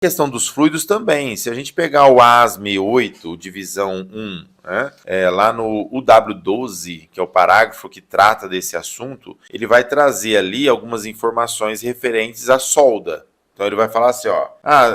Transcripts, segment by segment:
Questão dos fluidos também. Se a gente pegar o ASME 8, divisão 1, né, lá no UW12, que é o parágrafo que trata desse assunto, ele vai trazer ali algumas informações referentes à solda. Então ele vai falar assim, ó,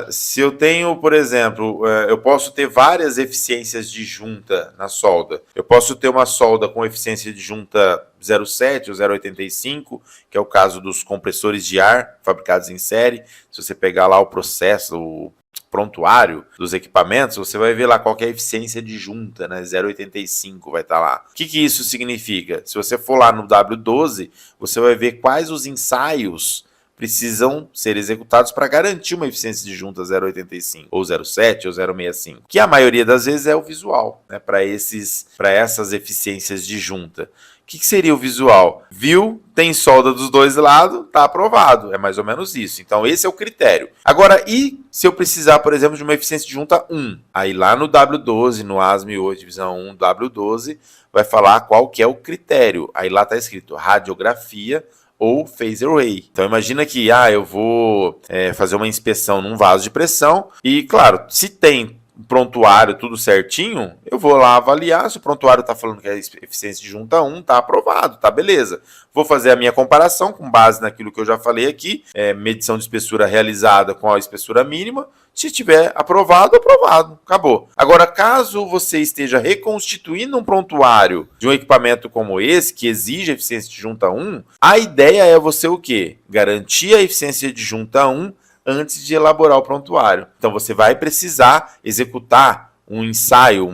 se eu tenho, por exemplo, eu posso ter várias eficiências de junta na solda. Eu posso ter uma solda com eficiência de junta 0,7 ou 0,85, que é o caso dos compressores de ar fabricados em série. Se você pegar lá o processo, o prontuário dos equipamentos, você vai ver lá qual que é a eficiência de junta, né? 0,85 vai estar lá. O que isso significa? Se você for lá no W12, você vai ver quais os ensaios precisam ser executados para garantir uma eficiência de junta 0,85, ou 0,7, ou 0,65. Que a maioria das vezes é o visual, né, para essas eficiências de junta. O que seria o visual? Viu, tem solda dos dois lados, está aprovado. É mais ou menos isso. Então esse é o critério. Agora, e se eu precisar, por exemplo, de uma eficiência de junta 1? Aí lá no W12, no ASME 8, divisão 1, W12, vai falar qual que é o critério. Aí lá está escrito radiografia ou phased array. Então imagina que eu vou fazer uma inspeção num vaso de pressão e, claro, se tem prontuário tudo certinho, eu vou lá avaliar. Se o prontuário está falando que a eficiência de junta 1 está aprovado, tá beleza. Vou fazer a minha comparação com base naquilo que eu já falei aqui, medição de espessura realizada com a espessura mínima. Se tiver aprovado, aprovado, acabou. Agora, caso você esteja reconstituindo um prontuário de um equipamento como esse, que exige eficiência de junta 1, a ideia é você o quê? Garantir a eficiência de junta 1 antes de elaborar o prontuário. Então, você vai precisar executar um ensaio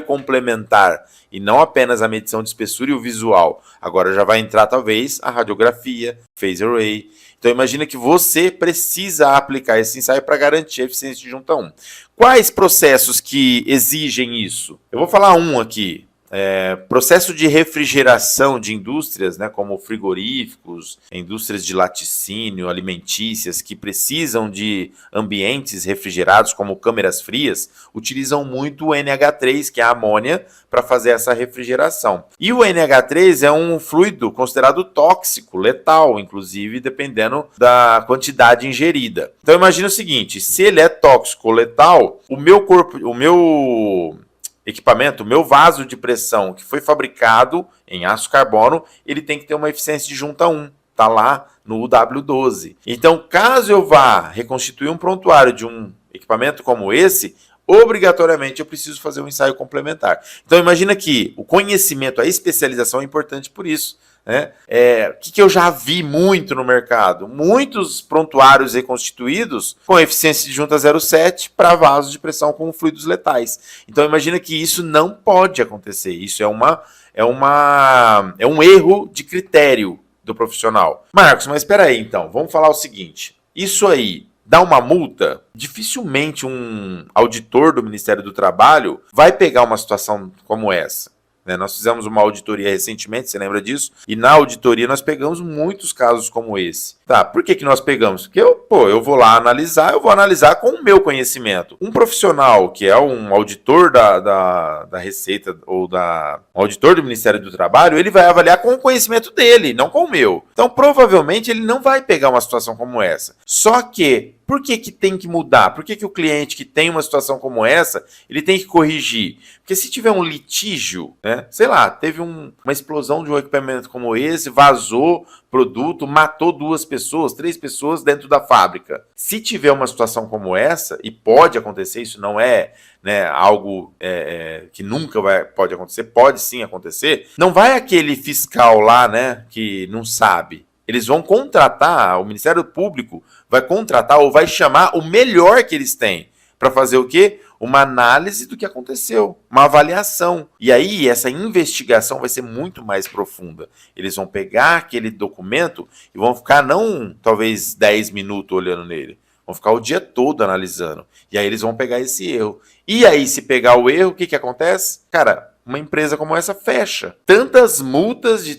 complementar, e não apenas a medição de espessura e o visual. Agora já vai entrar, talvez, a radiografia, phased array. Então, imagina que você precisa aplicar esse ensaio para garantir a eficiência de junta 1. Quais processos que exigem isso? Eu vou falar um aqui. Processo de refrigeração de indústrias, né, como frigoríficos, indústrias de laticínio, alimentícias, que precisam de ambientes refrigerados, como câmeras frias, utilizam muito o NH3, que é a amônia, para fazer essa refrigeração. E o NH3 é um fluido considerado tóxico, letal, inclusive, dependendo da quantidade ingerida. Então imagina o seguinte, se ele é tóxico, letal, o meu equipamento, o meu vaso de pressão que foi fabricado em aço carbono, ele tem que ter uma eficiência de junta 1. Está lá no UW12. Então, caso eu vá reconstituir um prontuário de um equipamento como esse, obrigatoriamente eu preciso fazer um ensaio complementar. Então, imagina que o conhecimento, a especialização é importante por isso. Né? O que eu já vi muito no mercado? Muitos prontuários reconstituídos com eficiência de junta 0,7 para vasos de pressão com fluidos letais. Então imagina que isso não pode acontecer. Isso é um erro de critério do profissional. Marcos, mas espera aí então, vamos falar o seguinte. Isso aí dá uma multa? Dificilmente um auditor do Ministério do Trabalho vai pegar uma situação como essa. Nós fizemos uma auditoria recentemente, você lembra disso? E na auditoria nós pegamos muitos casos como esse. Tá, por que nós pegamos? Porque eu vou lá analisar, eu vou analisar com o meu conhecimento. Um profissional que é um auditor da Receita ou um auditor do Ministério do Trabalho, ele vai avaliar com o conhecimento dele, não com o meu. Então, provavelmente, ele não vai pegar uma situação como essa. Só que, por que tem que mudar? Por que o cliente que tem uma situação como essa, ele tem que corrigir? Porque se tiver um litígio, né, sei lá, teve uma explosão de um equipamento como esse, vazou produto, matou 2 pessoas, 3 pessoas dentro da fábrica. Se tiver uma situação como essa, e pode acontecer, isso não é algo que nunca pode acontecer, pode sim acontecer, não vai aquele fiscal lá, né, que não sabe. Eles vão contratar, o Ministério Público vai contratar ou vai chamar o melhor que eles têm para fazer o quê? Uma análise do que aconteceu, uma avaliação. E aí essa investigação vai ser muito mais profunda. Eles vão pegar aquele documento e vão ficar não talvez 10 minutos olhando nele, vão ficar o dia todo analisando. E aí eles vão pegar esse erro. E aí se pegar o erro, o que acontece? Cara, uma empresa como essa fecha. Tantas multas de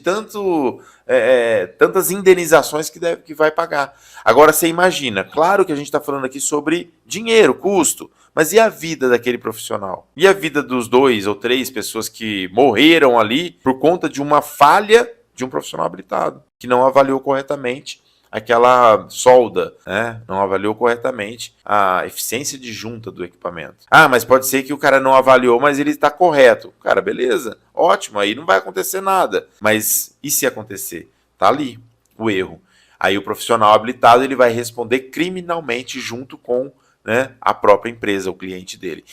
tantas indenizações que vai pagar. Agora você imagina, claro que a gente está falando aqui sobre dinheiro, custo, mas e a vida daquele profissional? E a vida dos 2 ou 3 pessoas que morreram ali por conta de uma falha de um profissional habilitado, que não avaliou corretamente aquela solda, né? Não avaliou corretamente a eficiência de junta do equipamento. Ah, mas pode ser que o cara não avaliou, mas ele está correto. Cara, beleza, ótimo, aí não vai acontecer nada. Mas e se acontecer? Tá ali o erro. Aí o profissional habilitado ele vai responder criminalmente junto com, né, a própria empresa, o cliente dele.